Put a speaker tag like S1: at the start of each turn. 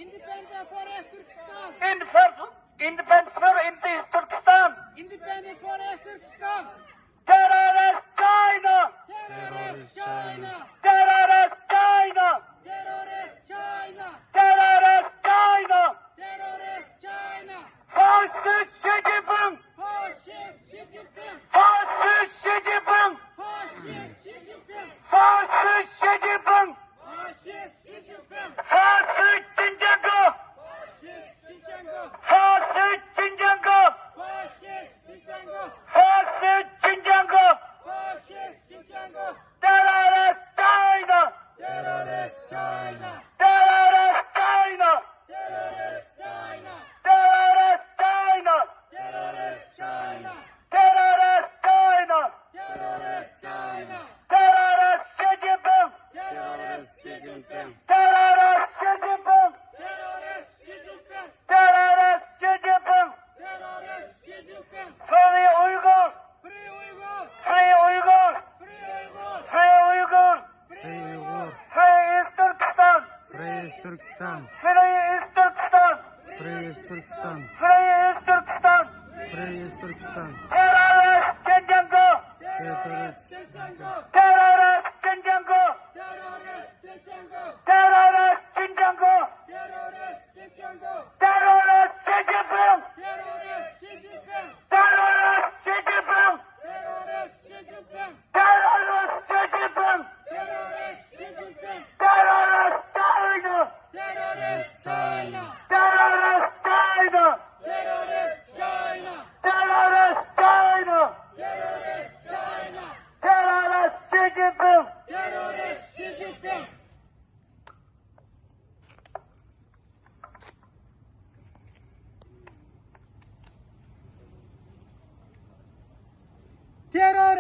S1: Independence for East Turkestan.
S2: Independence for East Turkestan.
S1: Independence for East Turkestan.
S2: Terrorist China.
S1: Terrorist China.
S2: Terrorist China.
S1: Terrorist China.
S2: Terrorist China.
S1: Terrorist China.
S2: Fascist Xi Jinping.
S1: Fascist Xi Jinping.
S2: Fascist Xi Jinping.
S1: Fascist Xi Jinping.
S2: Fascist Xi Jinping.
S1: Fascist Xi Jinping.
S2: Fascist Xinjiang.
S1: Fascist Xinjiang.
S2: Fascist Xinjiang.
S1: Fascist Xinjiang.
S2: Fascist Xinjiang.
S1: Fascist Xinjiang.
S2: Terrorist China.
S1: Terrorist China.
S2: Terrorist China.
S1: Terrorist China.
S2: Terrorist China.
S1: Terrorist China.
S2: Terrorist China.
S1: Terrorist China.
S2: Terrorist Xi Jinping.
S1: Terrorist Xi Jinping.
S2: Terrorist Xi Jinping.
S1: Terrorist Xi Jinping.
S2: Terrorist Xi Jinping.
S1: Terrorist Xi Jinping.
S2: Free Uyghur.
S1: Free Uyghur.
S2: Free Uyghur.
S1: Free Uyghur.
S2: Free Uyghur.
S1: Free Uyghur.
S2: Free East Turkestan.
S3: Free East Turkestan.
S2: Free East Turkestan.
S3: Free East Turkestan.
S2: Free East Turkestan.
S3: Free East Turkestan.
S2: Terrorist Xinjiang.
S1: Terrorist Xinjiang.
S2: Terrorist Xinjiang.
S1: Terrorist Xinjiang.
S2: Terrorist Xinjiang.
S1: Terrorist Xinjiang.
S2: Terrorist Xi Jinping.
S1: Terrorist Xi Jinping.
S2: Terrorist Xi Jinping.
S1: Terrorist Xi Jinping.
S2: Terrorist Xi Jinping.
S1: Terrorist Xi Jinping.
S2: Terrorist China.
S1: Terrorist China.
S2: Terrorist China.
S1: Terrorist China.
S2: Terrorist China.
S1: Terrorist China.
S2: Terrorist Xi Jinping.
S1: Terrorist Xi Jinping. Terör